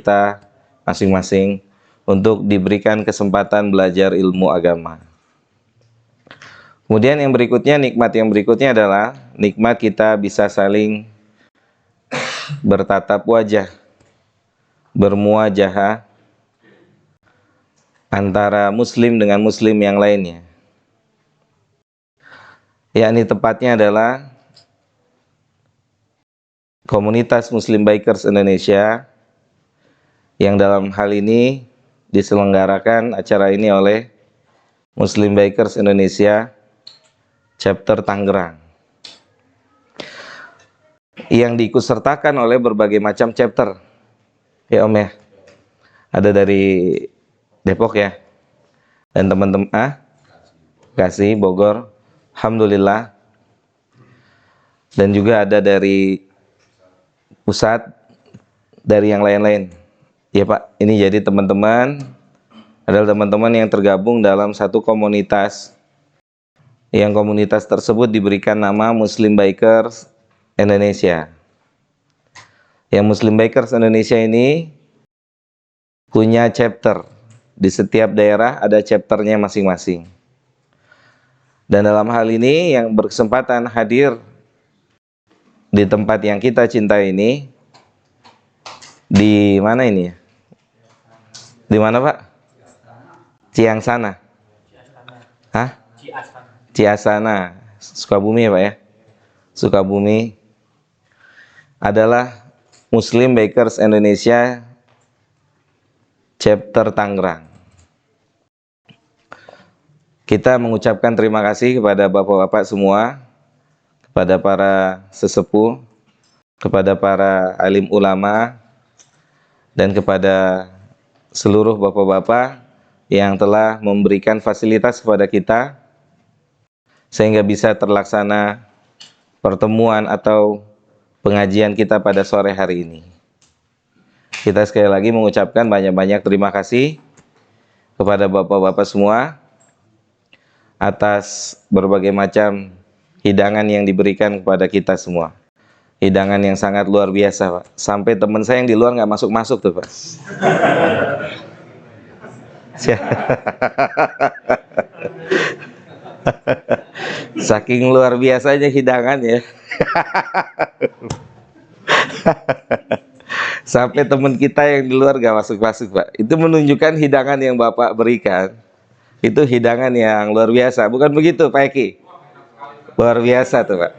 kita masing-masing untuk diberikan kesempatan belajar ilmu agama. Kemudian nikmat yang berikutnya adalah nikmat kita bisa saling bertatap wajah, bermuajahah antara muslim dengan muslim yang lainnya. Yakni tepatnya adalah komunitas Muslim Bikers Indonesia yang dalam hal ini diselenggarakan acara ini oleh Muslim Bikers Indonesia Chapter Tangerang yang diikutsertakan oleh berbagai macam chapter. Ya Om ya, ada dari Depok ya, dan teman-teman Bekasi, Bogor, alhamdulillah, dan juga ada dari pusat, dari yang lain-lain. Ya Pak, ini jadi teman-teman adalah teman-teman yang tergabung dalam satu komunitas, yang komunitas tersebut diberikan nama Muslim Bikers Indonesia. Yang Muslim Bikers Indonesia ini punya chapter. Di setiap daerah ada chapternya masing-masing. Dan dalam hal ini yang berkesempatan hadir di tempat yang kita cintai ini, di mana ini ya? Di mana Pak? Ciangsana. Hah? Ciasana, Sukabumi ya Pak ya? Sukabumi adalah Muslim Bikers Indonesia Chapter Tangerang. Kita mengucapkan terima kasih kepada bapak-bapak semua, kepada para sesepuh, kepada para alim ulama, dan kepada seluruh bapak-bapak yang telah memberikan fasilitas kepada kita sehingga bisa terlaksana pertemuan atau pengajian kita pada sore hari ini. Kita sekali lagi mengucapkan banyak-banyak terima kasih kepada bapak-bapak semua atas berbagai macam hidangan yang diberikan kepada kita semua. Hidangan yang sangat luar biasa Pak. Sampai teman saya yang di luar nggak masuk-masuk tuh Pak. Saking luar biasanya hidangannya. Sampai teman kita yang di luar gak masuk-masuk Pak. Itu menunjukkan hidangan yang Bapak berikan itu hidangan yang luar biasa. Bukan begitu Pak Eki? Luar biasa tuh Pak.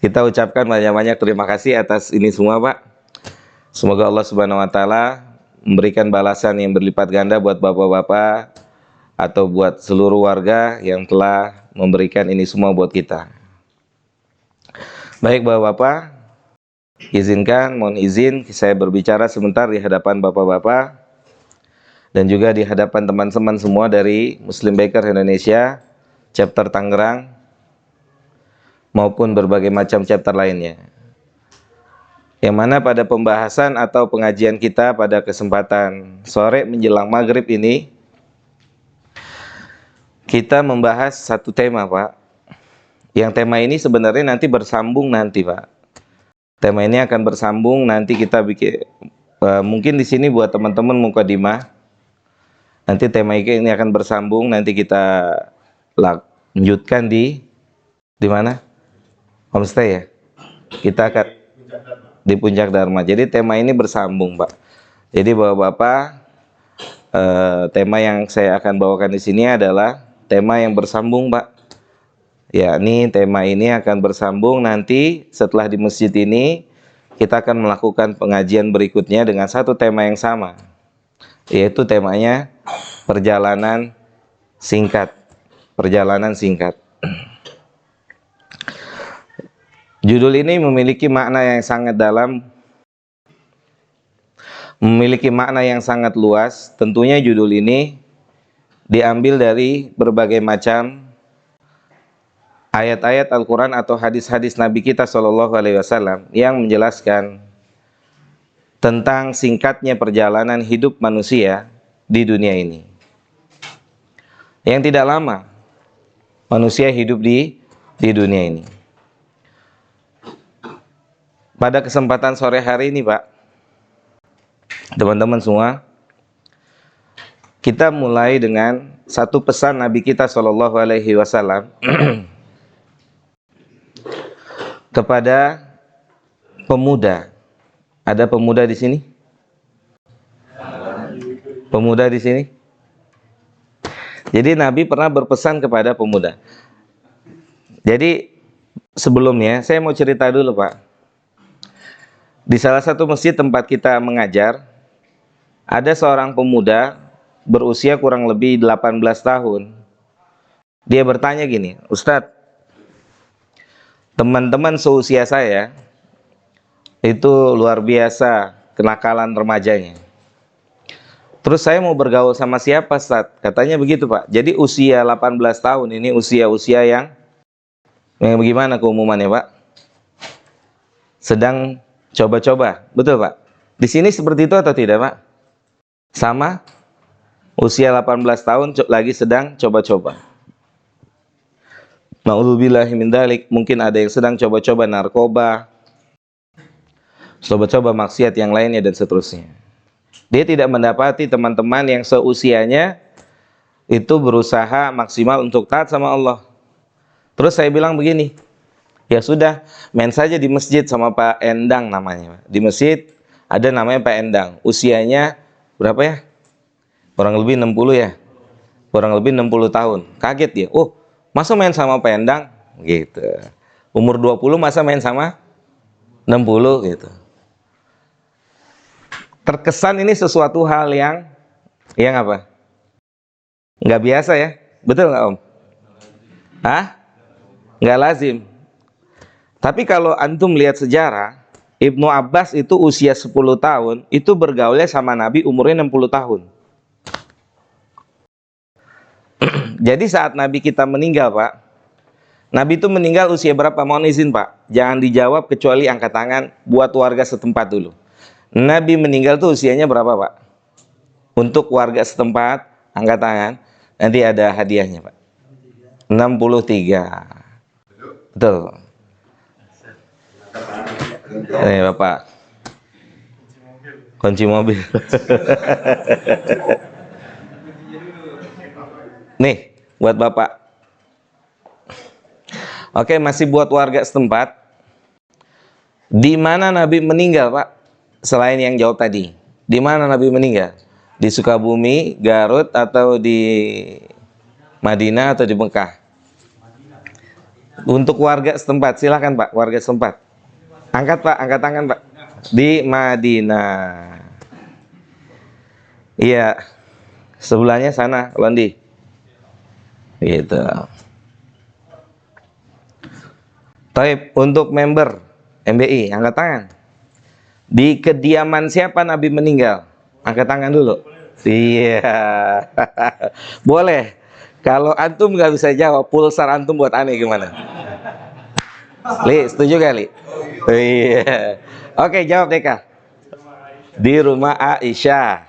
Kita ucapkan banyak-banyak terima kasih atas ini semua Pak. Semoga Allah Subhanahu wa taala memberikan balasan yang berlipat ganda buat bapak-bapak atau buat seluruh warga yang telah memberikan ini semua buat kita. Baik bapak-bapak, mohon izin saya berbicara sebentar di hadapan bapak-bapak dan juga di hadapan teman-teman semua dari Muslim Bikers Indonesia Chapter Tangerang maupun berbagai macam chapter lainnya. Yang mana pada pembahasan atau pengajian kita pada kesempatan sore menjelang maghrib ini, kita membahas satu tema Pak. Yang tema ini sebenarnya nanti bersambung nanti Pak. Tema ini akan bersambung nanti kita bikin mungkin di sini buat teman-teman mukadimah. Nanti tema ini akan bersambung nanti kita lanjutkan di mana? Homestay ya. Kita akan di Puncak Dharma. Jadi tema ini bersambung Pak. Jadi bapak-bapak, tema yang saya akan bawakan di sini adalah tema yang bersambung Pak. Yakni tema ini akan bersambung nanti setelah di masjid ini kita akan melakukan pengajian berikutnya dengan satu tema yang sama, yaitu temanya perjalanan singkat. Perjalanan singkat. Judul ini memiliki makna yang sangat dalam, memiliki makna yang sangat luas. Tentunya judul ini diambil dari berbagai macam ayat-ayat Al-Quran atau hadis-hadis Nabi kita SAW yang menjelaskan tentang singkatnya perjalanan hidup manusia di dunia ini. Yang tidak lama manusia hidup di dunia ini. Pada kesempatan sore hari ini Pak, teman-teman semua, kita mulai dengan satu pesan Nabi kita Shallallahu Alaihi Wasallam kepada pemuda. Ada pemuda di sini? Pemuda di sini? Jadi Nabi pernah berpesan kepada pemuda. Jadi sebelumnya saya mau cerita dulu, Pak. Di salah satu masjid tempat kita mengajar, ada seorang pemuda berusia kurang lebih 18 tahun. Dia bertanya gini, Ustadz, teman-teman seusia saya itu luar biasa kenakalan remajanya. Terus saya mau bergaul sama siapa, Ustadz? Katanya begitu, Pak. Jadi usia 18 tahun ini usia-usia yang bagaimana keumumannya, Pak? Sedang coba-coba, betul Pak? Di sini seperti itu atau tidak Pak? Sama? Usia 18 tahun lagi sedang coba-coba. Na'udzubillahi min dzalik, mungkin ada yang sedang coba-coba narkoba, coba-coba maksiat yang lainnya dan seterusnya. Dia tidak mendapati teman-teman yang seusianya itu berusaha maksimal untuk taat sama Allah. Terus saya bilang begini, ya sudah, main saja di masjid sama Pak Endang namanya. Di masjid ada namanya Pak Endang. Usianya berapa ya? Kurang lebih 60 ya? Kurang lebih 60 tahun. Kaget dia. Oh, masa main sama Pak Endang? Gitu. Umur 20 masa main sama 60 gitu. Terkesan ini sesuatu hal yang apa? Nggak biasa ya? Betul nggak Om? Hah? Nggak lazim. Tapi kalau antum lihat sejarah, Ibnu Abbas itu usia 10 tahun, itu bergaulnya sama Nabi umurnya 60 tahun. Jadi saat Nabi kita meninggal, Pak, Nabi itu meninggal usia berapa? Mohon izin, Pak. Jangan dijawab kecuali angkat tangan buat warga setempat dulu. Nabi meninggal tuh usianya berapa, Pak? Untuk warga setempat, angkat tangan. Nanti ada hadiahnya, Pak. 63. Betul. Nih Bapak, kunci mobil. Nih buat Bapak. Oke, masih buat warga setempat. Di mana Nabi meninggal, Pak? Selain yang jawab tadi, di mana Nabi meninggal? Di Sukabumi, Garut, atau di Madinah atau di Mekah? Untuk warga setempat, silakan Pak, warga setempat. Angkat Pak, angkat tangan Pak. Di Madinah. Iya. Sebelahnya sana, Londi. Gitu. Taib, untuk member MBI, angkat tangan. Di kediaman siapa Nabi meninggal? Angkat tangan dulu. Iya. Boleh. Kalau antum nggak bisa jawab, pulsar antum buat aneh gimana? Li, setuju gak Li? Iya. Oke, jawab Deka. Di rumah Aisyah.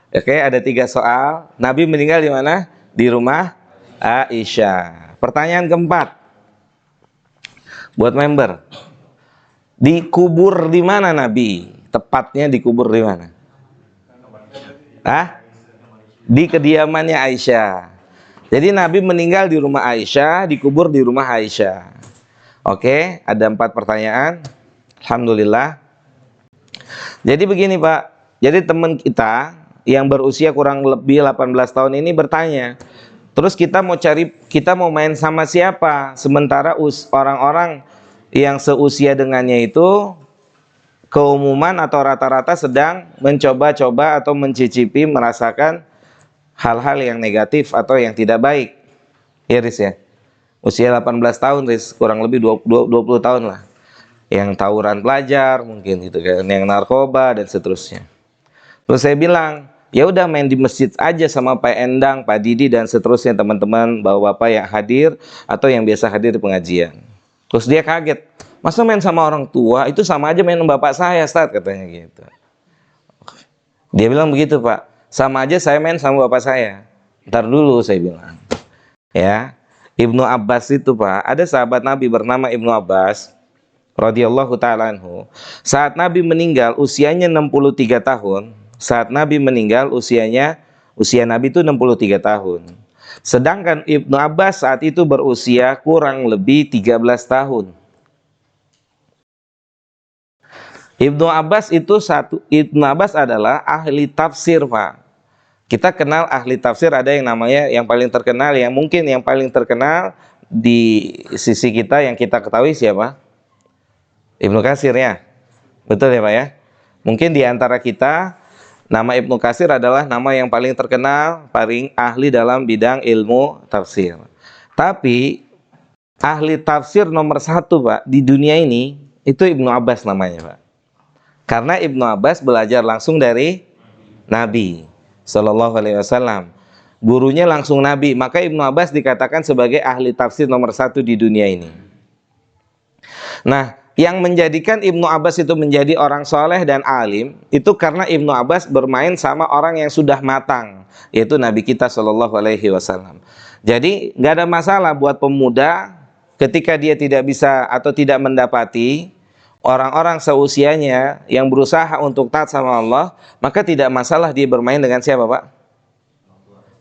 Oke, ada 3 soal. Nabi meninggal di mana? Di rumah Aisyah. Pertanyaan keempat. Buat member. Dikubur di mana Nabi? Tepatnya dikubur di mana? Hah? Di kediamannya Aisyah. Jadi Nabi meninggal di rumah Aisyah, dikubur di rumah Aisyah. Oke, ada 4 pertanyaan. Alhamdulillah. Jadi begini Pak, jadi teman kita yang berusia kurang lebih 18 tahun ini bertanya, terus kita mau main sama siapa? Sementara orang-orang yang seusia dengannya itu keumuman atau rata-rata sedang mencoba-coba atau mencicipi, merasakan hal-hal yang negatif atau yang tidak baik. Ya Riz ya. Usia 18 tahun Riz, kurang lebih 20 tahun lah. Yang tawuran pelajar mungkin gitu kan, yang narkoba dan seterusnya. Terus saya bilang, ya udah main di masjid aja sama Pak Endang, Pak Didi dan seterusnya teman-teman bapak-bapak yang hadir atau yang biasa hadir di pengajian. Terus dia kaget, masa main sama orang tua itu sama aja main sama bapak saya, Ustaz, katanya gitu. Dia bilang begitu Pak, sama aja saya main sama bapak saya. Ntar dulu saya bilang. Ya, Ibnu Abbas itu Pak, ada sahabat Nabi bernama Ibnu Abbas radhiyallahu ta'ala anhu. Saat Nabi meninggal usianya 63 tahun, Saat Nabi meninggal usia Nabi itu 63 tahun. Sedangkan Ibnu Abbas saat itu berusia kurang lebih 13 tahun. Ibnu Abbas adalah ahli tafsir, Pak. Kita kenal ahli tafsir, ada yang namanya yang paling terkenal, yang mungkin yang paling terkenal di sisi kita yang kita ketahui siapa? Ibnu Katsir ya. Betul ya, Pak ya? Mungkin di antara kita nama Ibnu Katsir adalah nama yang paling terkenal, paling ahli dalam bidang ilmu tafsir. Tapi ahli tafsir nomor 1, Pak, di dunia ini itu Ibnu Abbas namanya, Pak. Karena Ibnu Abbas belajar langsung dari Nabi Sallallahu Alaihi Wasallam. Gurunya langsung Nabi, maka Ibnu Abbas dikatakan sebagai ahli tafsir nomor 1 di dunia ini. Nah, yang menjadikan Ibnu Abbas itu menjadi orang soleh dan alim itu karena Ibnu Abbas bermain sama orang yang sudah matang, yaitu Nabi kita Sallallahu Alaihi Wasallam. Jadi nggak ada masalah buat pemuda ketika dia tidak bisa atau tidak mendapati orang-orang seusianya yang berusaha untuk taat sama Allah, maka tidak masalah dia bermain dengan siapa, Pak?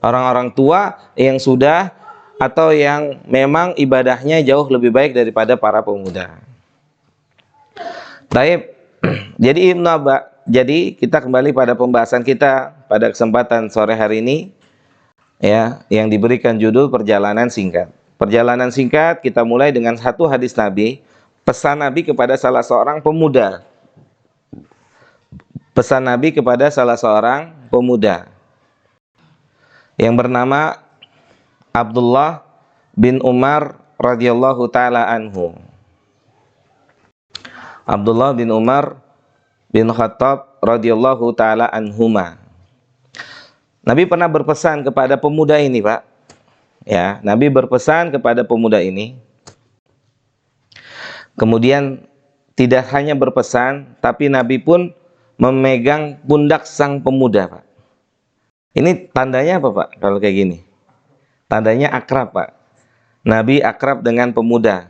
Orang-orang tua yang sudah atau yang memang ibadahnya jauh lebih baik daripada para pemuda. Baik, jadi kita kembali pada pembahasan kita pada kesempatan sore hari ini, ya, yang diberikan judul perjalanan singkat. Perjalanan singkat kita mulai dengan satu hadis Nabi, pesan Nabi kepada salah seorang pemuda. Pesan Nabi kepada salah seorang pemuda yang bernama Abdullah bin Umar radhiyallahu taala anhu. Abdullah bin Umar bin Khattab radhiyallahu taala anhuma. Nabi pernah berpesan kepada pemuda ini, Pak. Ya, Nabi berpesan kepada pemuda ini. Kemudian tidak hanya berpesan, tapi Nabi pun memegang pundak sang pemuda, Pak. Ini tandanya apa, Pak? Kalau kayak gini, tandanya akrab, Pak. Nabi akrab dengan pemuda.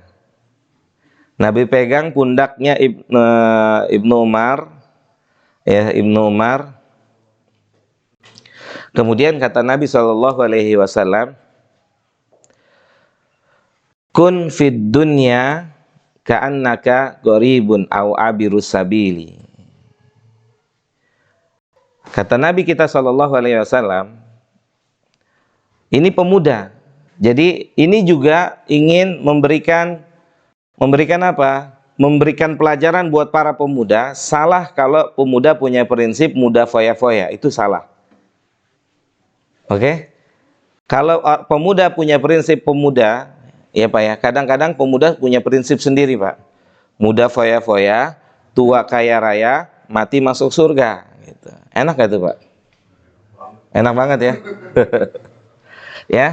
Nabi pegang pundaknya Ibnu Umar, ya, Ibnu Umar. Kemudian kata Nabi Shallallahu Alaihi Wasallam, kun fid dunya ka'annaka gharibun au abirus sabili. Kata Nabi kita Shallallahu Alaihi Wasallam, ini pemuda. Jadi ini juga ingin memberikan apa? Memberikan pelajaran buat para pemuda. Salah kalau pemuda punya prinsip muda foya-foya, itu salah. Oke? Kalau pemuda punya prinsip pemuda, ya Pak ya, kadang-kadang pemuda punya prinsip sendiri, Pak. Muda foya-foya, tua kaya raya, mati masuk surga. Gitu. Enak gak tuh, Pak? Enak banget ya. Ya.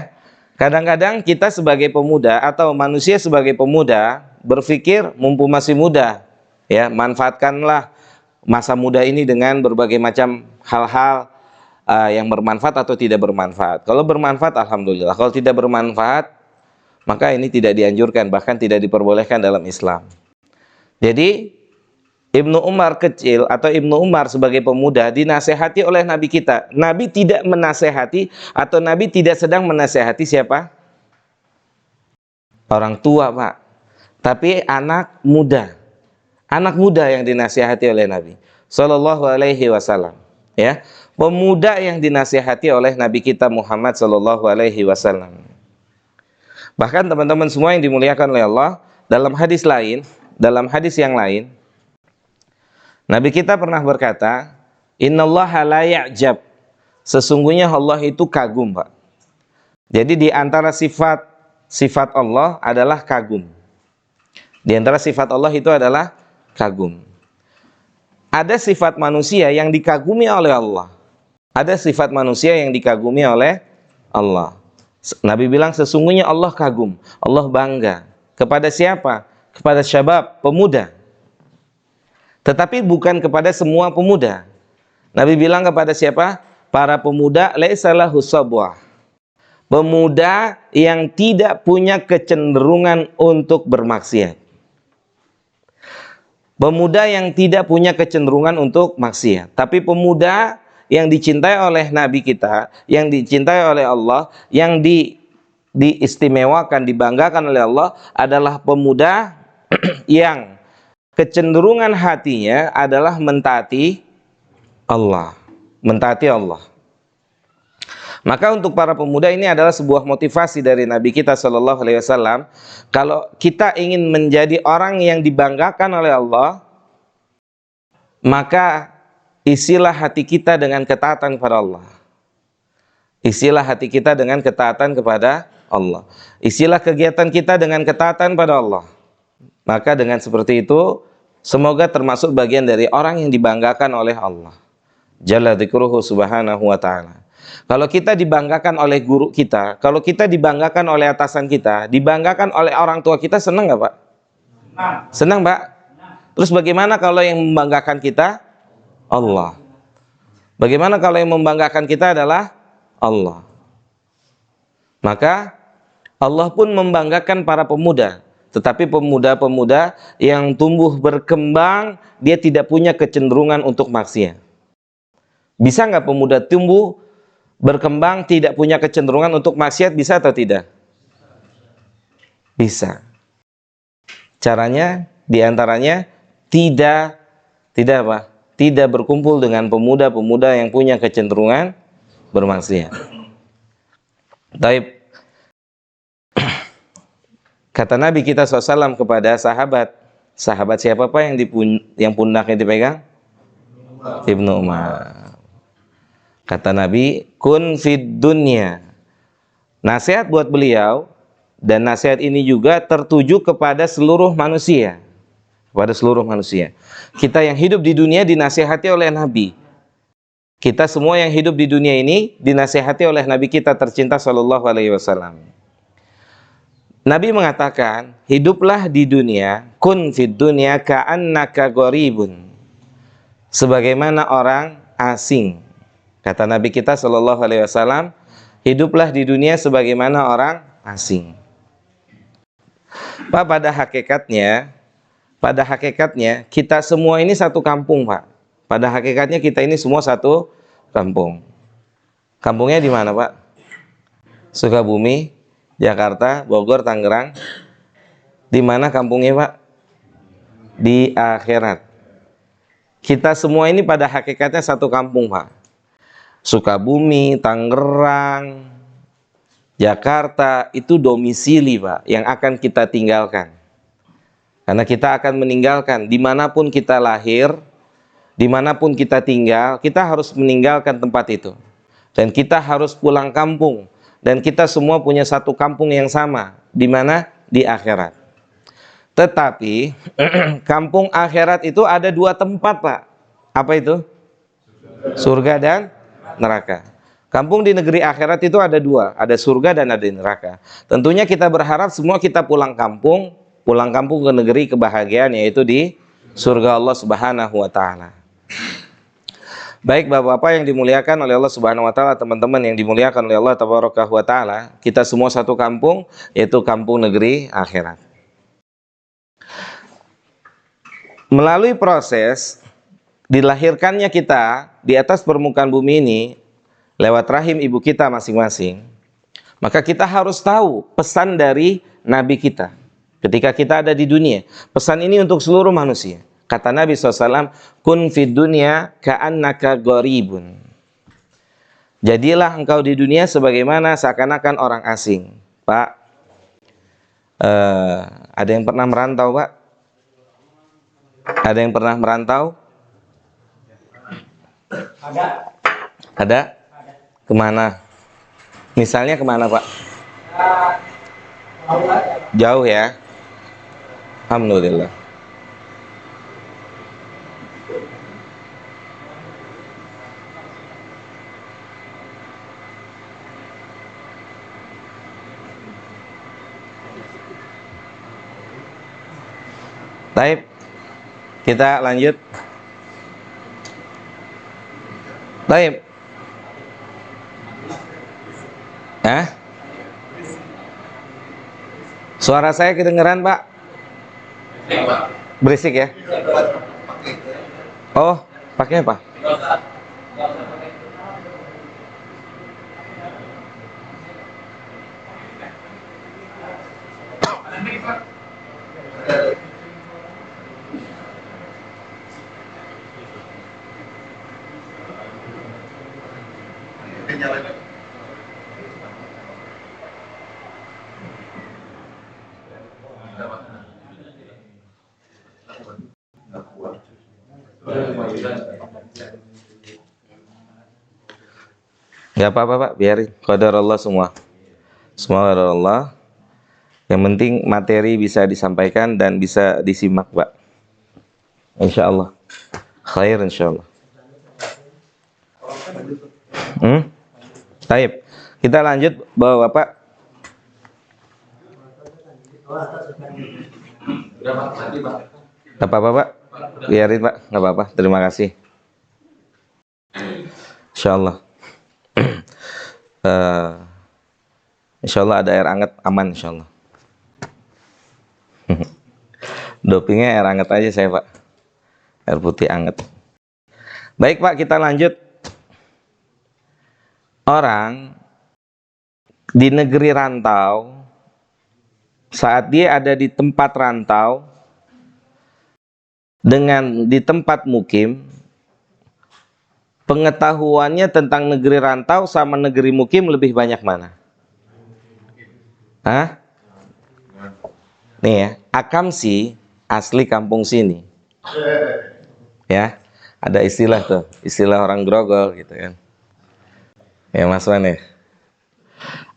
Kadang-kadang kita sebagai pemuda atau manusia sebagai pemuda berpikir mumpung masih muda, ya, manfaatkanlah masa muda ini dengan berbagai macam hal-hal yang bermanfaat atau tidak bermanfaat. Kalau bermanfaat, alhamdulillah. Kalau tidak bermanfaat, maka ini tidak dianjurkan, bahkan tidak diperbolehkan dalam Islam. Jadi Ibnu Umar kecil atau Ibnu Umar sebagai pemuda dinasehati oleh Nabi kita. Nabi tidak menasehati atau Nabi tidak sedang menasehati siapa? Orang tua, Pak. Tapi anak muda. Anak muda yang dinasehati oleh Nabi Sallallahu Alaihi Wasallam. Ya, pemuda yang dinasehati oleh Nabi kita Muhammad Sallallahu Alaihi Wasallam. Bahkan teman-teman semua yang dimuliakan oleh Allah, dalam hadis yang lain, Nabi kita pernah berkata, innallaha la ya'jab. Sesungguhnya Allah itu kagum, Pak. Jadi di antara sifat Allah adalah kagum. Di antara sifat Allah itu adalah kagum. Ada sifat manusia yang dikagumi oleh Allah. Ada sifat manusia yang dikagumi oleh Allah. Nabi bilang sesungguhnya Allah kagum, Allah bangga. Kepada siapa? Kepada syabab, pemuda. Tetapi bukan kepada semua pemuda. Nabi bilang kepada siapa? Para pemuda, laisa lahu sabwah. Pemuda yang tidak punya kecenderungan untuk bermaksiat. Pemuda yang tidak punya kecenderungan untuk maksiat. Tapi pemuda yang dicintai oleh Nabi kita, yang dicintai oleh Allah, yang diistimewakan, dibanggakan oleh Allah adalah pemuda yang kecenderungan hatinya adalah mentaati Allah, mentaati Allah. Maka untuk para pemuda ini adalah sebuah motivasi dari Nabi kita Shallallahu Alaihi Wasallam. Kalau kita ingin menjadi orang yang dibanggakan oleh Allah, maka isilah hati kita dengan ketaatan kepada Allah. Isilah hati kita dengan ketaatan kepada Allah. Isilah kegiatan kita dengan ketaatan pada Allah. Maka dengan seperti itu, semoga termasuk bagian dari orang yang dibanggakan oleh Allah Jalla dzikruhu subhanahu wa ta'ala. Kalau kita dibanggakan oleh guru kita, kalau kita dibanggakan oleh atasan kita, dibanggakan oleh orang tua kita, senang nggak Pak? Senang Pak? Terus bagaimana kalau yang membanggakan kita? Allah. Bagaimana kalau yang membanggakan kita adalah Allah? Maka Allah pun membanggakan para pemuda. Tetapi pemuda-pemuda yang tumbuh berkembang, dia tidak punya kecenderungan untuk maksiat. Bisa nggak pemuda tumbuh berkembang tidak punya kecenderungan untuk maksiat, bisa atau tidak? Bisa. Caranya diantaranya tidak apa? Tidak berkumpul dengan pemuda-pemuda yang punya kecenderungan bermaksiat. Taib. Kata Nabi kita SAW kepada sahabat siapa Pak yang pundaknya dipegang? Ibnu Umar. Kata Nabi, kun fid dunya. Nasihat buat beliau, dan nasihat ini juga tertuju kepada seluruh manusia. Kepada seluruh manusia. Kita yang hidup di dunia dinasihati oleh Nabi. Kita semua yang hidup di dunia ini dinasihati oleh Nabi kita tercinta Shallallahu Alaihi Wasallam. Nabi mengatakan, hiduplah di dunia, kun fid dunya ka'annaka gharibun. Sebagaimana orang asing. Kata Nabi kita Shallallahu Alaihi Wasallam, hiduplah di dunia sebagaimana orang asing. Pak, pada hakikatnya kita semua ini satu kampung Pak. Pada hakikatnya kita ini semua satu kampung. Kampungnya di mana Pak? Sukabumi, Jakarta, Bogor, Tangerang. Di mana kampungnya Pak? Di akhirat. Kita semua ini pada hakikatnya satu kampung Pak. Sukabumi, Tangerang, Jakarta itu domisili Pak yang akan kita tinggalkan. Karena kita akan meninggalkan dimanapun kita lahir, dimanapun kita tinggal, kita harus meninggalkan tempat itu. Dan kita harus pulang kampung. Dan kita semua punya satu kampung yang sama. Di mana? Di akhirat. Tetapi kampung akhirat itu ada dua tempat Pak. Apa itu? Surga dan neraka. Kampung di negeri akhirat itu ada dua, ada surga dan ada neraka. Tentunya kita berharap semua kita pulang kampung ke negeri kebahagiaan, yaitu di surga Allah Subhanahu wa Ta'ala. Baik Bapak-bapak yang dimuliakan oleh Allah Subhanahu wa Ta'ala, teman-teman yang dimuliakan oleh Allah Tabaraka wa Ta'ala, kita semua satu kampung, yaitu kampung negeri akhirat. Melalui proses dilahirkannya kita di atas permukaan bumi ini lewat rahim ibu kita masing-masing, maka kita harus tahu pesan dari Nabi kita ketika kita ada di dunia. Pesan ini untuk seluruh manusia. Kata Nabi SAW, kun fid dunya ka'annaka gharibun. Jadilah engkau di dunia sebagaimana seakan-akan orang asing. Pak, ada yang pernah merantau Pak? Ada yang pernah merantau? Ada? Kemana? Misalnya kemana Pak? Jauh ya? Alhamdulillah. Baik, kita lanjut. Baik. Suara saya kedengeran Pak? Berisik ya? Oh, pakai apa? Nggak apa-apa Pak, biarin. Qadar Allah semua. Semua qadar Allah. Yang penting materi bisa disampaikan dan bisa disimak Pak. Insya Allah. Khair insya Allah. Baik. Kita lanjut bawa Bapak. Gak apa-apa Pak. Biarin Pak. Gak apa-apa. Terima kasih. Insya Allah. Insya Allah ada air hangat aman insya Allah. Dopingnya air hangat aja saya Pak. Air putih hangat. Baik Pak, kita lanjut. Orang di negeri rantau, saat dia ada di tempat rantau dengan di tempat mukim, pengetahuannya tentang negeri rantau sama negeri mukim lebih banyak mana? Hah? Nih ya, Akamsi asli kampung sini. Ya, ada istilah tuh, istilah orang Grogol gitu kan. Ya Mas Wan ya.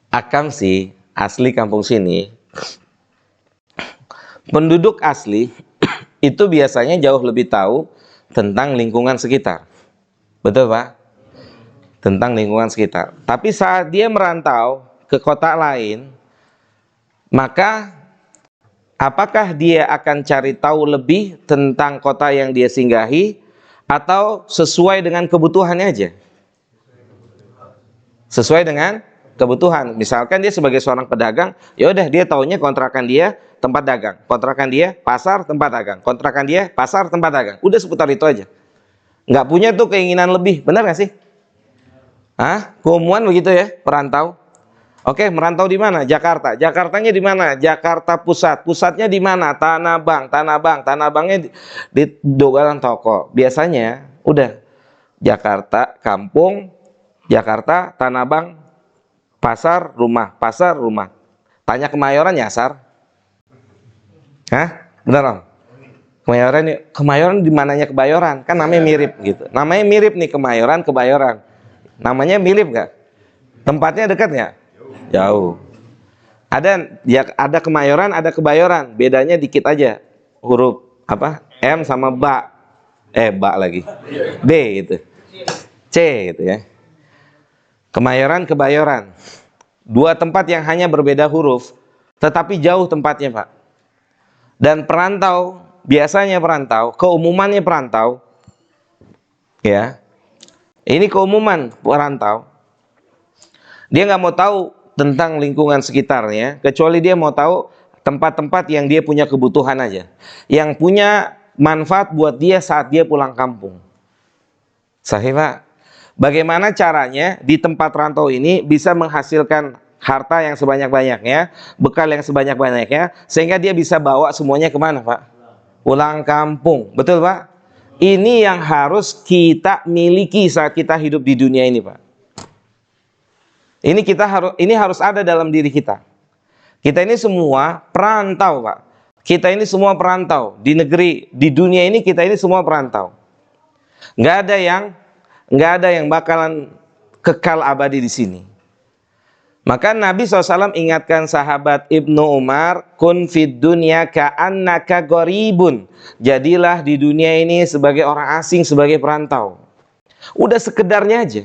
Akamsi asli kampung sini. Penduduk asli itu biasanya jauh lebih tahu tentang lingkungan sekitar. Betul Pak? Tentang lingkungan sekitar. Tapi saat dia merantau ke kota lain, maka apakah dia akan cari tahu lebih tentang kota yang dia singgahi atau sesuai dengan kebutuhannya aja? Sesuai dengan kebutuhan. Misalkan dia sebagai seorang pedagang, ya udah dia taunya kontrakan dia tempat dagang, kontrakan dia pasar tempat dagang, kontrakan dia pasar tempat dagang. Udah seputar itu aja. Nggak punya tuh keinginan lebih, benar nggak sih? Hah? Keumuman begitu ya, perantau. Oke, merantau di mana? Jakarta. Jakartanya di mana? Jakarta Pusat. Pusatnya di mana? Tanah Abang. Tanah Abang. Tanah Abangnya di Dogalan Toko. Biasanya udah Jakarta kampung, Jakarta Tanah Abang, pasar rumah, pasar rumah. Tanya Kemayoran nyasar. Hah? Benar Om? Kemayoran di mananya Kebayoran? Kan namanya mirip gitu. Namanya mirip nih Kemayoran, Kebayoran. Namanya mirip nggak? Tempatnya dekat nggak? Jauh. Ada ya, ada Kemayoran, ada Kebayoran. Bedanya dikit aja. Huruf apa? M sama ba. Ba lagi. B gitu. C gitu ya. Kemayoran, Kebayoran. Dua tempat yang hanya berbeda huruf, tetapi jauh tempatnya Pak. Dan perantau, biasanya perantau, keumumannya perantau, ya. Ini keumuman perantau. Dia nggak mau tahu tentang lingkungan sekitarnya, kecuali dia mau tahu tempat-tempat yang dia punya kebutuhan aja, yang punya manfaat buat dia saat dia pulang kampung. Sahih Pak? Bagaimana caranya di tempat rantau ini bisa menghasilkan harta yang sebanyak-banyaknya, bekal yang sebanyak-banyaknya, sehingga dia bisa bawa semuanya kemana Pak? Pulang kampung. Betul Pak? Ini yang harus kita miliki saat kita hidup di dunia ini Pak. Ini harus ada dalam diri kita. Kita ini semua perantau Pak. Kita ini semua perantau. Di negeri, di dunia ini kita ini semua perantau. Nggak ada yang bakalan kekal abadi di sini. Maka Nabi SAW ingatkan sahabat Ibnu Umar, kun fid dunya ka'annaka gharibun. Jadilah di dunia ini sebagai orang asing, sebagai perantau. Udah sekedarnya aja.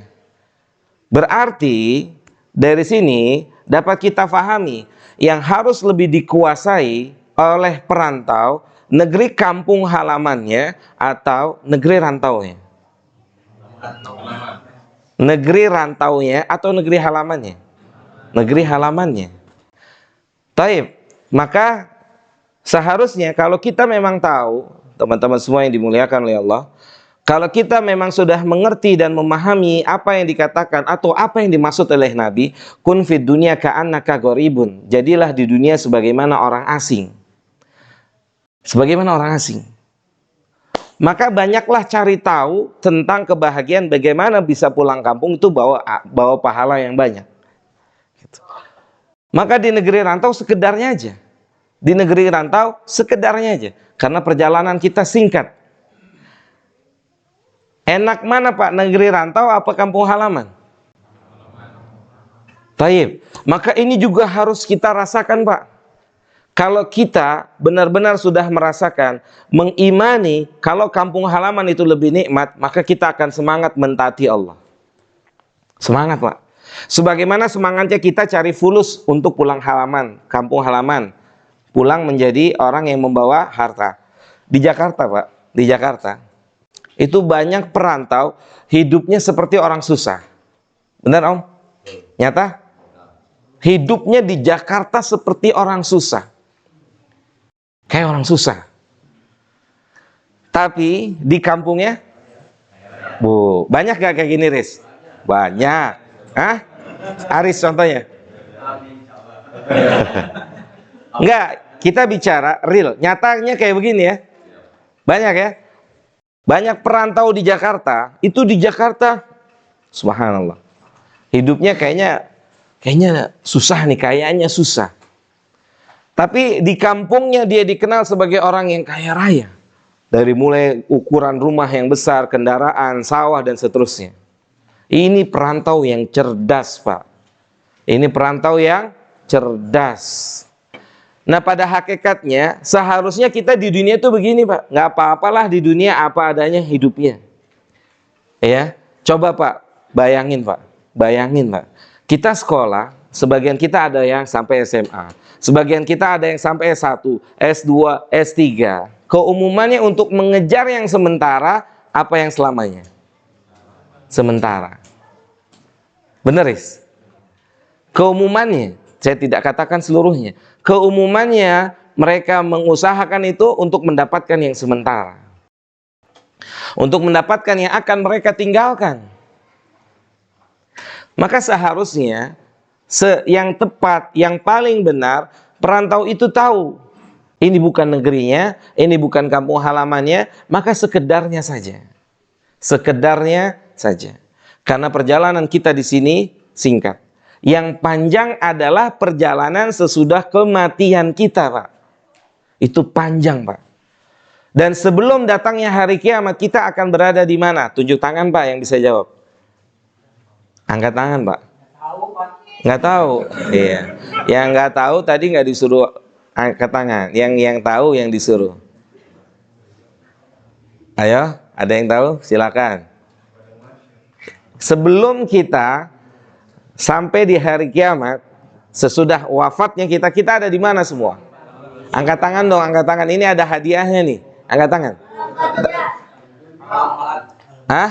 Berarti dari sini dapat kita fahami yang harus lebih dikuasai oleh perantau, negeri kampung halamannya atau negeri rantaunya. Negeri rantaunya atau negeri halamannya? Negeri halamannya. Taib. Maka seharusnya kalau kita memang tahu, teman-teman semua yang dimuliakan oleh Allah, kalau kita memang sudah mengerti dan memahami apa yang dikatakan atau apa yang dimaksud oleh Nabi, kun fid dunya ka'annaka gharibun. Jadilah di dunia sebagaimana orang asing. Sebagaimana orang asing. Maka banyaklah cari tahu tentang kebahagiaan, bagaimana bisa pulang kampung itu bawa pahala yang banyak. Gitu. Maka di negeri rantau sekedarnya aja. Di negeri rantau sekedarnya aja. Karena perjalanan kita singkat. Enak mana Pak, negeri rantau apa kampung halaman? Taib. Maka ini juga harus kita rasakan Pak. Kalau kita benar-benar sudah merasakan, mengimani kalau kampung halaman itu lebih nikmat, maka kita akan semangat mentaati Allah. Semangat Pak. Sebagaimana semangatnya kita cari fulus untuk pulang halaman, kampung halaman. Pulang menjadi orang yang membawa harta. Di Jakarta Pak, di Jakarta. Itu banyak perantau, hidupnya seperti orang susah. Benar Om? Nyata? Hidupnya di Jakarta seperti orang susah. Kayak orang susah. Tapi di kampungnya, banyak gak kayak gini Riz? Banyak. Hah? Aris contohnya? Enggak, kita bicara real. Nyatanya kayak begini ya. Banyak ya. Banyak perantau di Jakarta. Itu di Jakarta, subhanallah. Hidupnya kayaknya susah nih, kayaknya susah. Tapi di kampungnya dia dikenal sebagai orang yang kaya raya. Dari mulai ukuran rumah yang besar, kendaraan, sawah, dan seterusnya. Ini perantau yang cerdas, Pak. Ini perantau yang cerdas. Nah, pada hakikatnya, seharusnya kita di dunia itu begini, Pak. Nggak apa-apalah di dunia apa adanya hidupnya. Ya, coba Pak, bayangin Pak. Bayangin Pak. Kita sekolah, sebagian kita ada yang sampai SMA. Sebagian kita ada yang sampai S1, S2, S3. Keumumannya untuk mengejar yang sementara, apa yang selamanya? Sementara. Benar, Riz? Keumumannya, saya tidak katakan seluruhnya. Keumumannya, mereka mengusahakan itu untuk mendapatkan yang sementara. Untuk mendapatkan yang akan mereka tinggalkan. Maka seharusnya yang tepat, yang paling benar, perantau itu tahu ini bukan negerinya, ini bukan kampung halamannya, maka sekedarnya saja. Sekedarnya saja. Karena perjalanan kita di sini singkat. Yang panjang adalah perjalanan sesudah kematian kita, Pak. Itu panjang, Pak. Dan sebelum datangnya hari kiamat, kita akan berada di mana? Tunjuk tangan, Pak, yang bisa jawab. Angkat tangan, Pak. Nggak tahu. Iya. Yang nggak tahu tadi nggak disuruh angkat tangan. Yang tahu yang disuruh. Ayo, ada yang tahu? Silakan. Sebelum kita sampai di hari kiamat, sesudah wafatnya kita ada di mana semua? Angkat tangan dong, angkat tangan. Ini ada hadiahnya nih. Angkat tangan. Hah?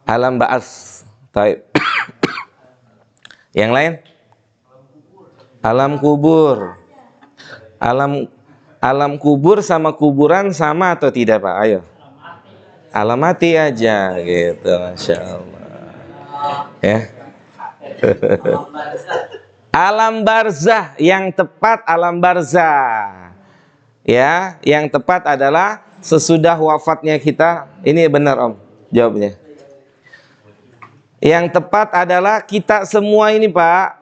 Alam ba'as. Taib. Yang lain? Alam kubur. Alam kubur sama kuburan sama atau tidak, Pak? Ayo. Alam mati aja gitu, Masya Allah. Ya. Alam barzah, yang tepat alam barzah. Ya, yang tepat adalah sesudah wafatnya kita. Ini benar, Om, jawabnya. Yang tepat adalah kita semua ini, Pak,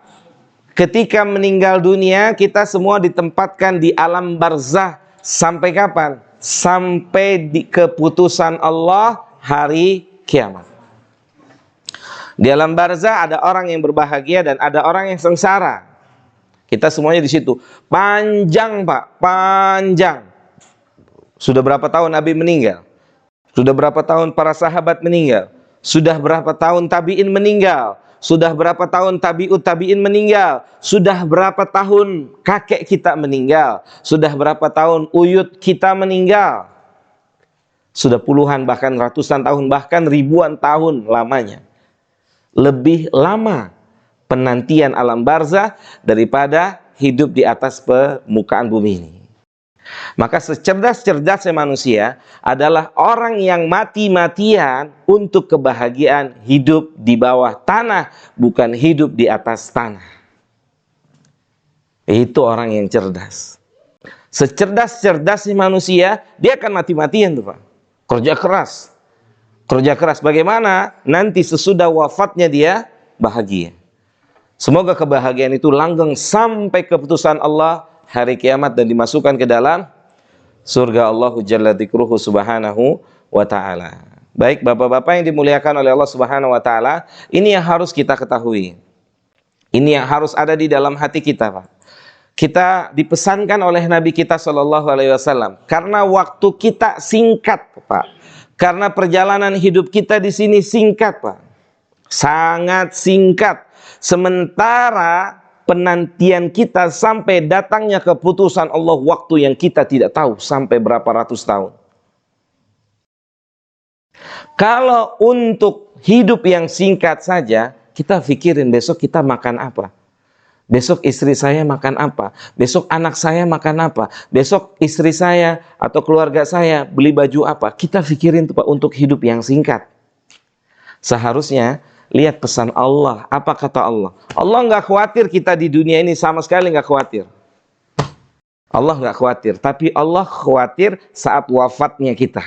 ketika meninggal dunia, kita semua ditempatkan di alam barzah. Sampai kapan? Sampai di keputusan Allah hari kiamat. Di alam barzah ada orang yang berbahagia dan ada orang yang sengsara. Kita semuanya di situ. Panjang, Pak, panjang. Sudah berapa tahun Nabi meninggal? Sudah berapa tahun para sahabat meninggal? Sudah berapa tahun tabi'in meninggal? Sudah berapa tahun tabi'ut tabi'in meninggal? Sudah berapa tahun kakek kita meninggal? Sudah berapa tahun uyut kita meninggal? Sudah puluhan, bahkan ratusan tahun, bahkan ribuan tahun lamanya. Lebih lama penantian alam barzah daripada hidup di atas permukaan bumi ini. Maka secerdas-cerdasnya manusia adalah orang yang mati-matian untuk kebahagiaan hidup di bawah tanah, bukan hidup di atas tanah. Itu orang yang cerdas. Secerdas-cerdasnya manusia, dia akan mati-matian tuh Pak. Kerja keras. Kerja keras. Bagaimana nanti sesudah wafatnya dia bahagia. Semoga kebahagiaan itu langgeng sampai keputusan Allah hari kiamat dan dimasukkan ke dalam surga Allah Jalla Dzikruhu Subhanahu wa ta'ala. Baik Bapak-bapak yang dimuliakan oleh Allah Subhanahu wa ta'ala, ini yang harus kita ketahui. Ini yang harus ada di dalam hati kita Pak. Kita dipesankan oleh Nabi kita Shallallahu Alaihi Wasallam, karena waktu kita singkat Pak, karena perjalanan hidup kita di sini singkat Pak, sangat singkat. Sementara penantian kita sampai datangnya keputusan Allah, waktu yang kita tidak tahu sampai berapa ratus tahun. Kalau untuk hidup yang singkat saja, kita pikirin besok kita makan apa, besok istri saya makan apa, besok anak saya makan apa, besok istri saya atau keluarga saya beli baju apa. Kita pikirin tuh Pak untuk hidup yang singkat. Seharusnya lihat pesan Allah. Apa kata Allah? Allah nggak khawatir kita di dunia ini, sama sekali nggak khawatir. Allah nggak khawatir, tapi Allah khawatir saat wafatnya kita.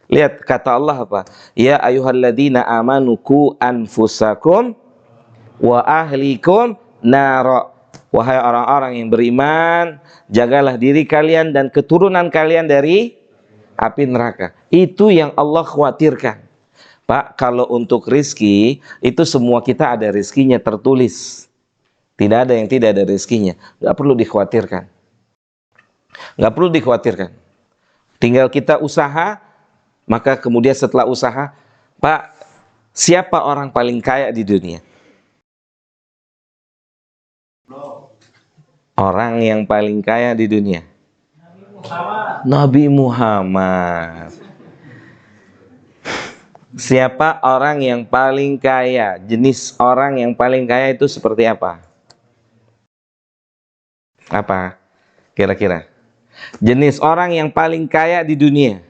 Lihat kata Allah apa? Ya ayyuhalladzina amanu qu anfusakum wa ahlikum nara. Wahai orang-orang yang beriman, jagalah diri kalian dan keturunan kalian dari api neraka. Itu yang Allah khawatirkan. Pak, kalau untuk rizki, itu semua kita ada rizkinya tertulis. Tidak ada yang tidak ada rizkinya. Nggak perlu dikhawatirkan. Nggak perlu dikhawatirkan. Tinggal kita usaha, maka kemudian setelah usaha, Pak, siapa orang paling kaya di dunia? Orang yang paling kaya di dunia? Nabi Muhammad. Siapa orang yang paling kaya? Jenis orang yang paling kaya itu seperti apa? Apa? Kira-kira. Jenis orang yang paling kaya di dunia.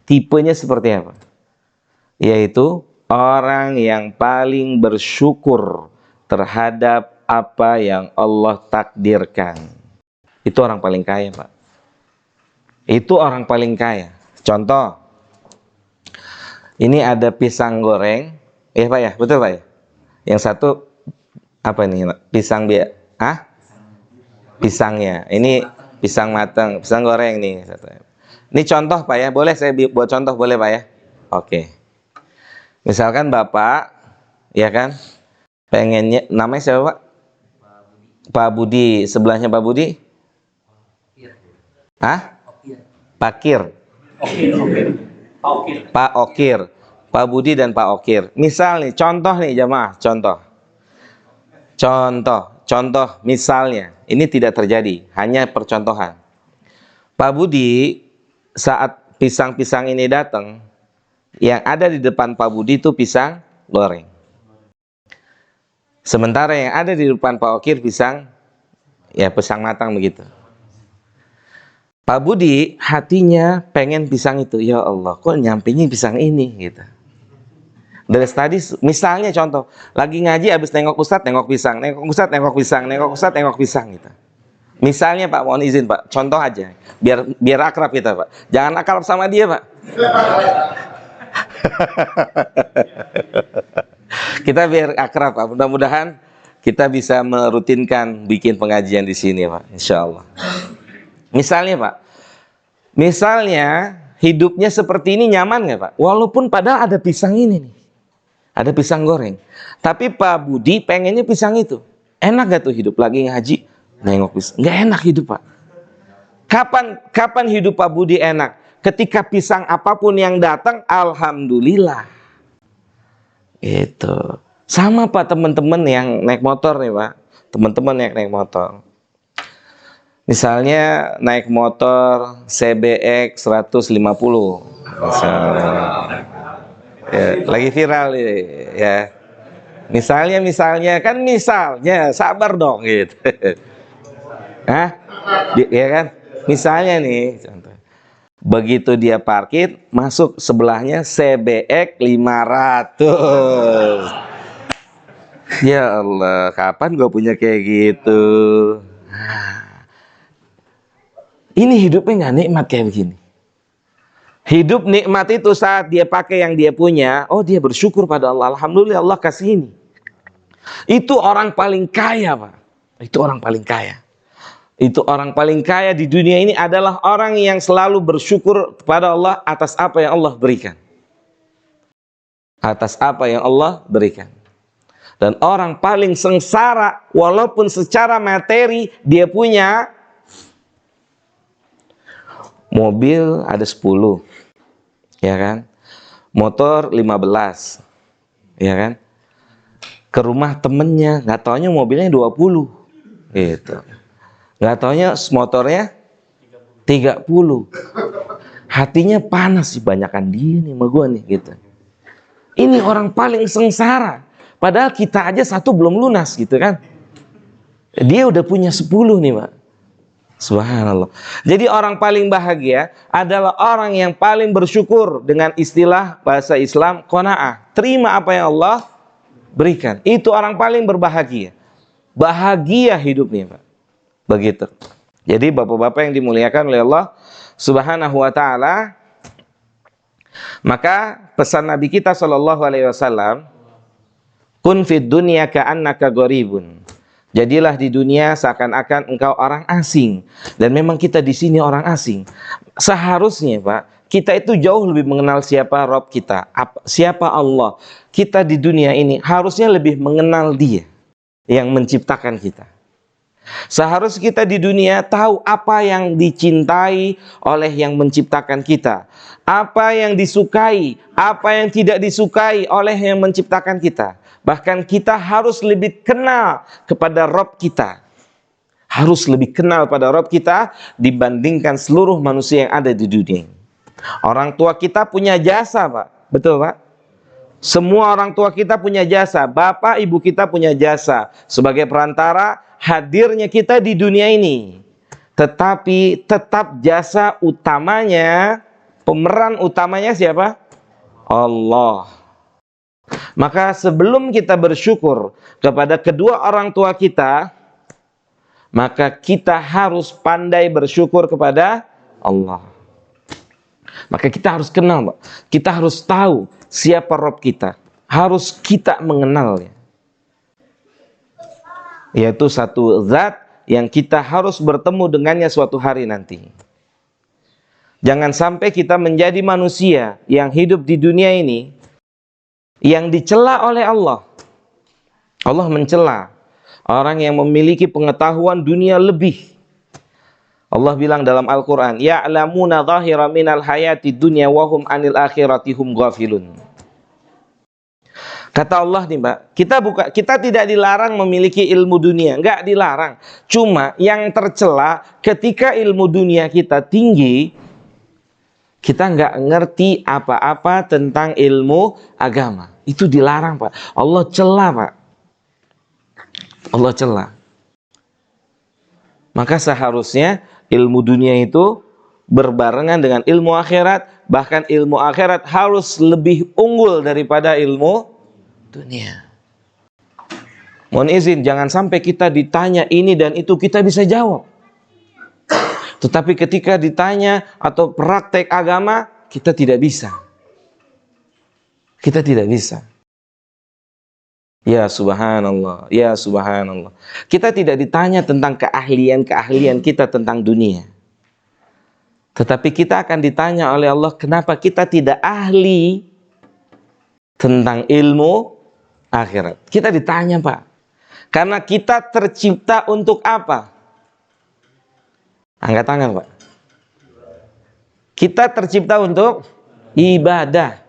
Tipenya seperti apa? Yaitu orang yang paling bersyukur terhadap apa yang Allah takdirkan. Itu orang paling kaya, Pak. Itu orang paling kaya. Contoh. Ini ada pisang goreng, ya Pak ya, betul Pak ya. Yang satu apa ini? Pisang pisangnya. Ini pisang matang, pisang goreng nih. Ini contoh Pak ya, boleh saya buat contoh boleh Pak ya? Oke. Misalkan Bapak, ya kan, pengennya, namanya siapa Pak? Pak Budi. Sebelahnya Pak Budi? Pakir. Pak Okir, Pak Budi dan Pak Okir. Misal nih, contoh nih jamaah, contoh, misalnya, ini tidak terjadi, hanya percontohan. Pak Budi, saat pisang-pisang ini datang, yang ada di depan Pak Budi itu pisang goreng. Sementara yang ada di depan Pak Okir pisang matang begitu. Pak Budi hatinya pengen pisang itu. Ya Allah, kok nyampingnya pisang ini gitu. Dari tadi misalnya contoh, lagi ngaji habis nengok Ustadz nengok pisang, nengok Ustadz nengok pisang, nengok Ustadz nengok pisang gitu. Misalnya Pak, mohon izin Pak, contoh aja. Biar akrab kita Pak. Jangan akrab sama dia Pak. Kita biar akrab Pak. Mudah-mudahan kita bisa merutinkan bikin pengajian di sini Pak, insya Allah. Misalnya Pak, hidupnya seperti ini nyaman nggak Pak? Walaupun padahal ada pisang ini nih, ada pisang goreng. Tapi Pak Budi pengennya pisang itu. Enak gak tuh hidup lagi ngaji nengok pisang? Nggak enak hidup Pak. Kapan hidup Pak Budi enak? Ketika pisang apapun yang datang, alhamdulillah. Itu sama Pak teman-teman yang naik motor nih Pak, teman-teman yang naik motor. Misalnya naik motor CBX 150. Ya, lagi viral ini ya. Misalnya sabar dong gitu. Ya kan? Misalnya nih contoh. Begitu dia parkir, masuk sebelahnya CBX 500. Ya Allah, kapan gue punya kayak gitu? Ini hidupnya nggak nikmat kayak begini. Hidup nikmat itu saat dia pakai yang dia punya, oh dia bersyukur pada Allah. Alhamdulillah Allah kasih ini. Itu orang paling kaya, Pak. Itu orang paling kaya. Itu orang paling kaya di dunia ini adalah orang yang selalu bersyukur kepada Allah atas apa yang Allah berikan. Atas apa yang Allah berikan. Dan orang paling sengsara, walaupun secara materi dia punya mobil ada 10, ya kan? Motor 15, ya kan? Ke rumah temennya, nggak taunya mobilnya 20, gitu. Nggak taunya motornya 30. Hatinya panas sih, banyakan dia nih sama gua nih, gitu. Ini orang paling sengsara. Padahal kita aja satu belum lunas, gitu kan? Dia udah punya 10 nih, Pak. Subhanallah. Jadi orang paling bahagia adalah orang yang paling bersyukur, dengan istilah bahasa Islam qanaah. Terima apa yang Allah berikan. Itu orang paling berbahagia. Bahagia hidupnya, Pak. Begitu. Jadi bapak-bapak yang dimuliakan oleh Allah Subhanahu wa taala, maka pesan Nabi kita sallallahu alaihi wasallam, kun fid dunya ka'annaka gharibun. Jadilah di dunia seakan-akan engkau orang asing. Dan memang kita di sini orang asing. Seharusnya, Pak, kita itu jauh lebih mengenal siapa Rabb kita, siapa Allah. Kita di dunia ini harusnya lebih mengenal Dia yang menciptakan kita. Seharusnya kita di dunia tahu apa yang dicintai oleh yang menciptakan kita, apa yang disukai, apa yang tidak disukai oleh yang menciptakan kita. Bahkan kita harus lebih kenal kepada Rabb kita. Harus lebih kenal pada Rabb kita dibandingkan seluruh manusia yang ada di dunia. Orang tua kita punya jasa, Pak. Betul, Pak? Semua orang tua kita punya jasa. Bapak, ibu kita punya jasa sebagai perantara hadirnya kita di dunia ini. Tetapi tetap jasa utamanya, pemeran utamanya siapa? Allah. Maka sebelum kita bersyukur kepada kedua orang tua kita, maka kita harus pandai bersyukur kepada Allah. Maka kita harus kenal, Pak. Kita harus tahu siapa Rabb kita. Harus kita mengenalnya. Yaitu satu zat yang kita harus bertemu dengannya suatu hari nanti. Jangan sampai kita menjadi manusia yang hidup di dunia ini yang dicela oleh Allah. Allah mencela orang yang memiliki pengetahuan dunia lebih. Allah bilang dalam Al-Quran, ya'lamuna zahira minal hayati dunya wahum anil akhirati hum ghafilun. Kata Allah nih, Mbak, kita tidak dilarang memiliki ilmu dunia, enggak dilarang. Cuma yang tercela ketika ilmu dunia kita tinggi, kita nggak ngerti apa-apa tentang ilmu agama. Itu dilarang, Pak. Allah cela, Pak. Allah cela. Maka seharusnya ilmu dunia itu berbarengan dengan ilmu akhirat. Bahkan ilmu akhirat harus lebih unggul daripada ilmu dunia. Mohon izin, jangan sampai kita ditanya ini dan itu kita bisa jawab. Tetapi ketika ditanya atau praktek agama, kita tidak bisa. Kita tidak bisa. Ya subhanallah, ya subhanallah. Kita tidak ditanya tentang keahlian-keahlian kita tentang dunia. Tetapi kita akan ditanya oleh Allah, kenapa kita tidak ahli tentang ilmu akhirat. Kita ditanya, Pak. Karena kita tercipta untuk apa? Angkat tangan, Pak. Kita tercipta untuk ibadah.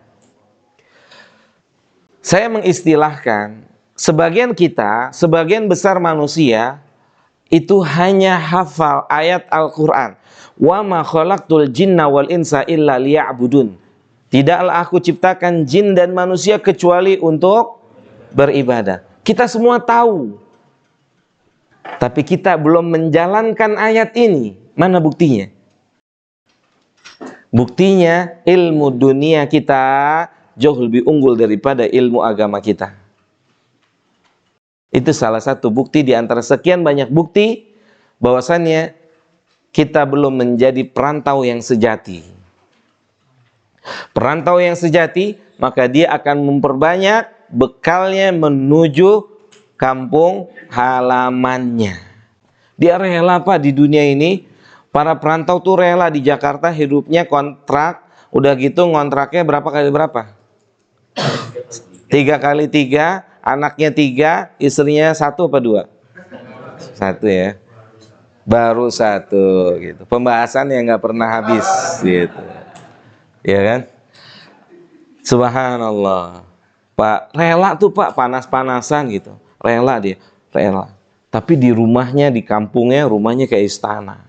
Saya mengistilahkan, sebagian besar manusia itu hanya hafal ayat Al-Quran. Wa ma khalaqtul jinna wal insa illa liya'budun. Tidaklah aku ciptakan jin dan manusia kecuali untuk beribadah. Kita semua tahu. Tapi kita belum menjalankan ayat ini. Mana buktinya? Buktinya ilmu dunia kita jauh lebih unggul daripada ilmu agama kita. Itu salah satu bukti di antara sekian banyak bukti bahwasannya kita belum menjadi perantau yang sejati. Perantau yang sejati, maka dia akan memperbanyak bekalnya menuju kampung halamannya. Dia rela Pak di dunia ini. Para perantau tuh rela di Jakarta hidupnya kontrak. Udah gitu ngontraknya berapa kali berapa? 3 kali 3, anaknya 3, istrinya 1 apa 2? 1 ya. Baru 1 gitu. Pembahasan yang nggak pernah habis gitu. Ya kan? Subhanallah. Pak, rela tuh Pak, panas-panasan gitu. Rela dia, rela. Tapi di rumahnya, di kampungnya, rumahnya kayak istana.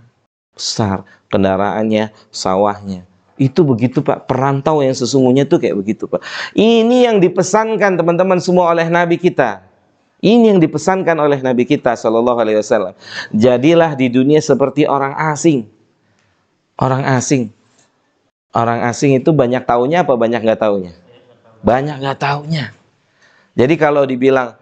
Besar, kendaraannya, sawahnya. Itu begitu Pak, perantau yang sesungguhnya tuh kayak begitu Pak. Ini yang dipesankan teman-teman semua oleh Nabi kita. Ini yang dipesankan oleh Nabi kita Shallallahu Alaihi Wasallam. Jadilah di dunia seperti orang asing. Orang asing. Orang asing itu banyak taunya apa banyak nggak taunya? Banyak nggak taunya. Jadi kalau dibilang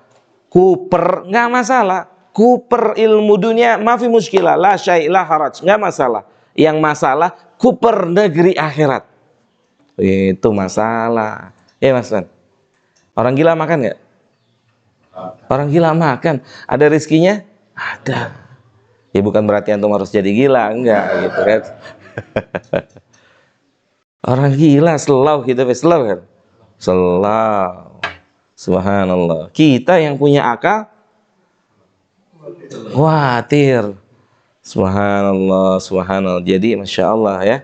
kuper nggak masalah. Kuper ilmu dunia mafi muskilah, la syai' la haraj, nggak masalah. Yang masalah kuper negeri akhirat. Itu masalah. Ya Mas Wan. Orang gila makan nggak? Orang gila makan. Ada rezekinya? Ada. Ya bukan berarti antum harus jadi gila, enggak gitu kan. Orang gila selau gitu, selau kan? Selau. Subhanallah. Kita yang punya akal khawatir. Subhanallah, subhanallah. Jadi Masya Allah ya,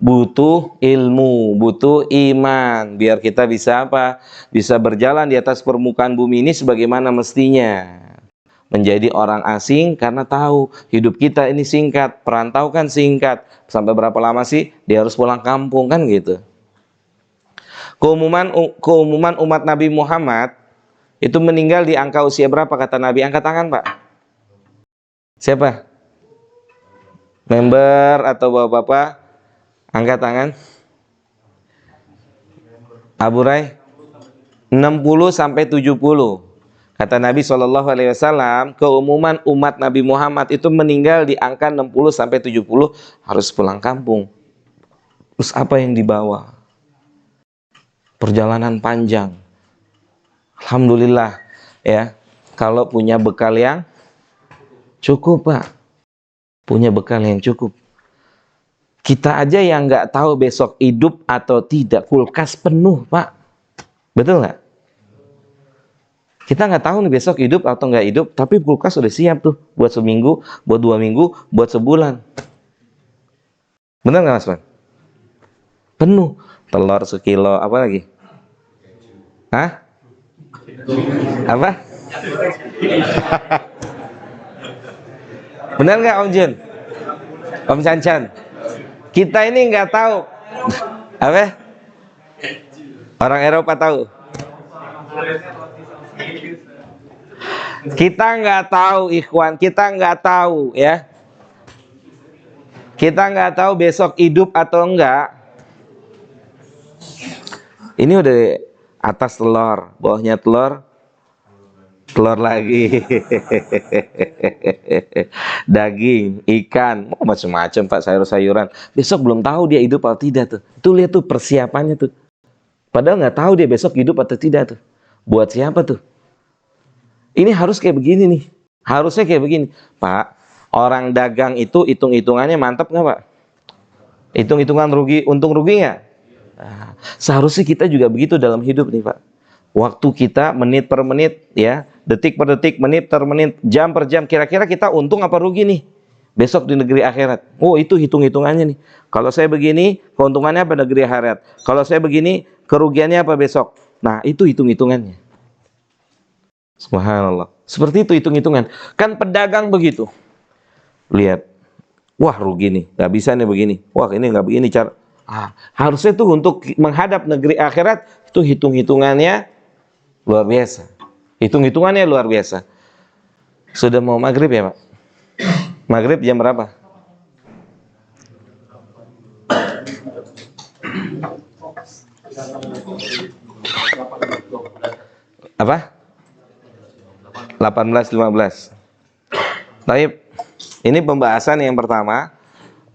butuh ilmu, butuh iman, biar kita bisa apa? Bisa berjalan di atas permukaan bumi ini sebagaimana mestinya. Menjadi orang asing karena tahu hidup kita ini singkat, perantau kan singkat. Sampai berapa lama sih dia harus pulang kampung kan gitu. Keumuman umat Nabi Muhammad itu meninggal di angka usia berapa kata Nabi? Angkat tangan Pak. Siapa? Member atau bapak-bapak? Angkat tangan. Abu Rai? 60 sampai 70. Kata Nabi Shallallahu Alaihi Wasallam, keumuman umat Nabi Muhammad itu meninggal di angka 60 sampai 70 harus pulang kampung. Terus apa yang dibawa? Perjalanan panjang. Alhamdulillah ya, kalau punya bekal yang cukup Pak, punya bekal yang cukup. Kita aja yang nggak tahu besok hidup atau tidak, kulkas penuh Pak, betul nggak? Kita nggak tahu nih besok hidup atau nggak hidup, tapi kulkas sudah siap tuh buat seminggu, buat 2 minggu, buat sebulan. Benar nggak Mas Man? Penuh. Telur sekilo, apa lagi? Hah? Apa? Benar nggak Om Jun? Om Chan? Kita ini nggak tahu. Apa? Orang Eropa tahu. Kita nggak tahu ikhwan, kita nggak tahu ya. Kita nggak tahu besok hidup atau enggak. Ini udah atas telur, bawahnya telur, telur lagi, daging, ikan, macam-macam Pak, sayur-sayuran. Besok belum tahu dia hidup atau tidak tuh. Tuh lihat tuh persiapannya tuh. Padahal nggak tahu dia besok hidup atau tidak tuh. Buat siapa tuh? Ini harus kayak begini nih. Harusnya kayak begini, Pak. Orang dagang itu hitung-hitungannya mantap nggak Pak? Hitung-hitungan rugi, untung rugi nggak? Nah, seharusnya kita juga begitu dalam hidup nih Pak. Waktu kita menit per menit ya, detik per detik, menit per menit, jam per jam, kira-kira kita untung apa rugi nih besok di negeri akhirat. Oh itu hitung-hitungannya nih. Kalau saya begini, keuntungannya apa negeri akhirat. Kalau saya begini, kerugiannya apa besok. Nah itu hitung-hitungannya. Subhanallah. Seperti itu hitung-hitungan. Kan pedagang begitu. Lihat, wah rugi nih, nggak bisa nih begini. Wah ini nggak begini cara. Harusnya tuh untuk menghadap negeri akhirat itu hitung-hitungannya luar biasa. Hitung-hitungannya luar biasa. Sudah mau maghrib ya Pak? Maghrib jam berapa? Apa? 18.15. Baik, ini pembahasan yang pertama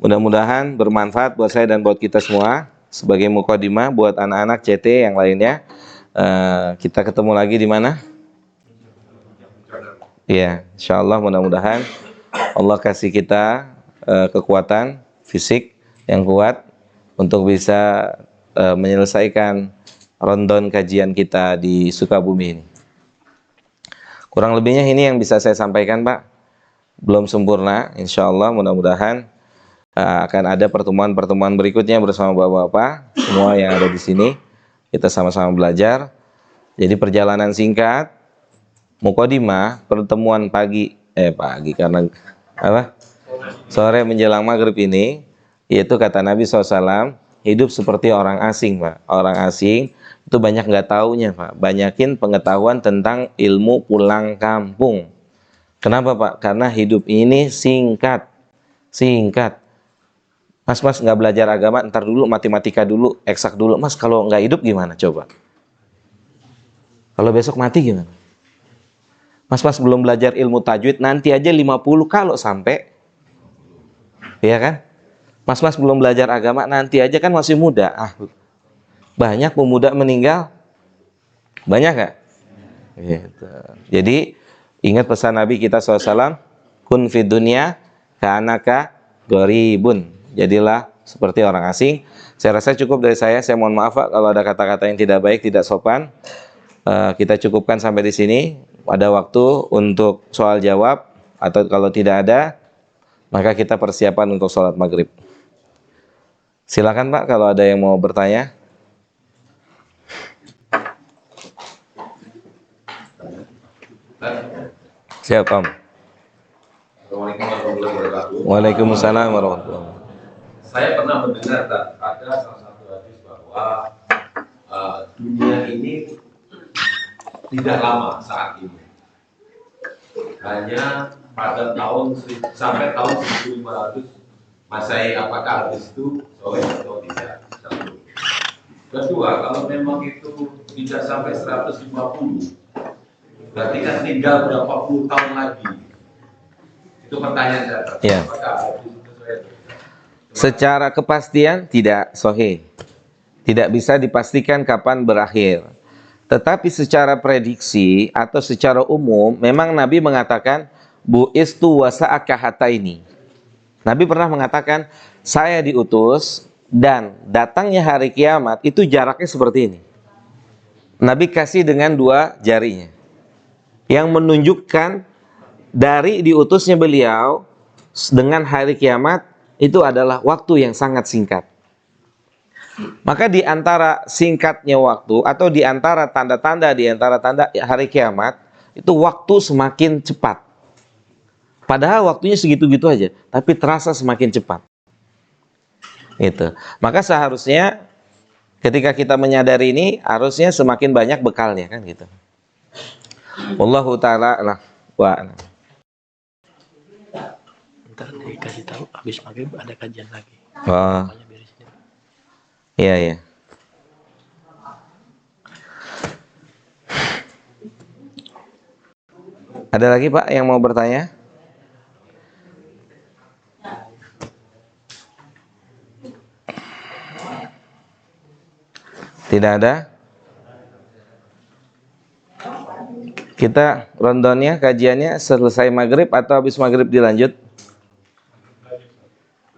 Mudah-mudahan bermanfaat buat saya dan buat kita semua. Sebagai mukadimah buat anak-anak CT yang lainnya. Kita ketemu lagi di mana? Iya, insyaallah mudah-mudahan Allah kasih kita kekuatan fisik yang kuat untuk bisa menyelesaikan rondon kajian kita di Sukabumi ini. Kurang lebihnya ini yang bisa saya sampaikan, Pak. Belum sempurna, insyaallah mudah-mudahan akan ada pertemuan-pertemuan berikutnya bersama Bapak-bapak semua yang ada di sini. Kita sama-sama belajar. Jadi perjalanan singkat, mukadimah, pertemuan pagi karena apa? Sore menjelang maghrib ini, yaitu kata Nabi SAW, hidup seperti orang asing, Pak. Orang asing itu banyak nggak taunya, Pak. Banyakin pengetahuan tentang ilmu pulang kampung. Kenapa, Pak? Karena hidup ini singkat. Mas nggak belajar agama, ntar dulu matematika dulu, eksak dulu. Mas kalau nggak hidup gimana? Coba. Kalau besok mati gimana? Mas belum belajar ilmu tajwid, nanti aja 50 kalau sampai. Iya kan? Mas belum belajar agama, nanti aja kan masih muda. Banyak pemuda meninggal. Banyak nggak? Gitu. Jadi ingat pesan Nabi kita SAW, kun fid dunya ka'annaka gharibun. Jadilah seperti orang asing. Saya rasa cukup dari saya. Saya mohon maaf Pak kalau ada kata-kata yang tidak baik, tidak sopan. Kita cukupkan sampai di sini. Ada waktu untuk soal jawab, atau kalau tidak ada, maka kita persiapan untuk sholat maghrib. Silakan Pak kalau ada yang mau bertanya. Siap Om. Assalamualaikum warahmatullahi wabarakatuh. Waalaikumsalam warahmatullahi wabarakatuh. Saya pernah mendengar ada salah satu hadis bahwa dunia ini tidak lama saat ini. Hanya pada sampai tahun 1500 Masehi. Apakah hadis itu sahih atau tidak? Satu. Kedua, kalau memang itu tidak sampai 150, berarti kan tinggal berapa puluh tahun lagi. Itu pertanyaan saya. Ya. Apakah hadis itu sahih? Secara kepastian tidak sahih. Tidak bisa dipastikan kapan berakhir. Tetapi secara prediksi atau secara umum memang Nabi mengatakan bu'istu wasa'aka hataini. Nabi pernah mengatakan saya diutus dan datangnya hari kiamat itu jaraknya seperti ini. Nabi kasih dengan dua jarinya. Yang menunjukkan dari diutusnya beliau dengan hari kiamat itu adalah waktu yang sangat singkat. Maka di antara singkatnya waktu atau di antara tanda-tanda hari kiamat itu waktu semakin cepat. Padahal waktunya segitu-gitu aja, tapi terasa semakin cepat. Itu. Maka seharusnya ketika kita menyadari ini harusnya semakin banyak bekalnya kan gitu. Wallahu taala wa Ntar dikasih tahu habis maghrib ada kajian lagi. Oh. Iya. Ada lagi Pak yang mau bertanya? Tidak ada? Kita rondonnya, kajiannya selesai maghrib atau habis maghrib dilanjut?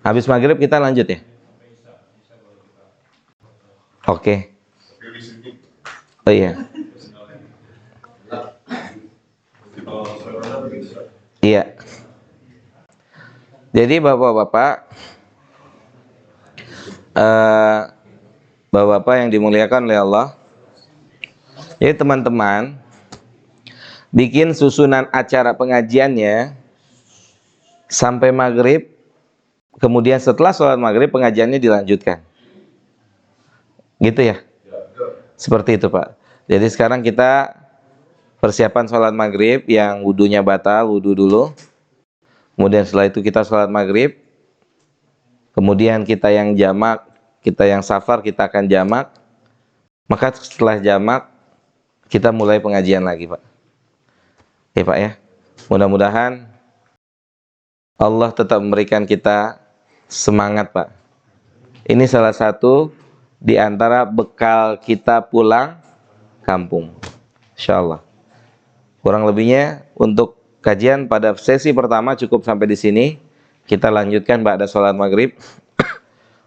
Habis maghrib kita lanjut ya? Oke. Oh iya. Iya. Jadi bapak-bapak, bapak-bapak yang dimuliakan oleh Allah, jadi teman-teman bikin susunan acara pengajiannya sampai maghrib, kemudian setelah sholat maghrib pengajiannya dilanjutkan. Gitu ya? Seperti itu Pak. Jadi sekarang kita persiapan sholat maghrib, yang wudunya batal, wudu dulu. Kemudian setelah itu kita sholat maghrib. Kemudian kita yang jamak, kita yang safar, kita akan jamak. Maka setelah jamak, kita mulai pengajian lagi Pak. Ya Pak ya. Mudah-mudahan Allah tetap memberikan kita Semangat Pak. Ini salah satu di antara bekal kita pulang kampung. Insyaallah. Kurang lebihnya untuk kajian pada sesi pertama cukup sampai di sini. Kita lanjutkan ba'da salat maghrib.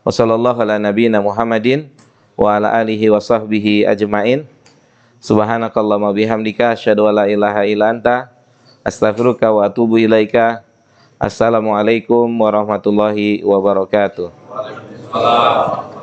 Wassallallahu ala nabiyyina Muhammadin wa ala alihi wa sahbihi ajmain. Subhanakallahumma bihamdika asyhadu an la ilaha illa anta astaghfiruka wa atubu ilaika. Assalamualaikum warahmatullahi wabarakatuh. Waalaikumsalam.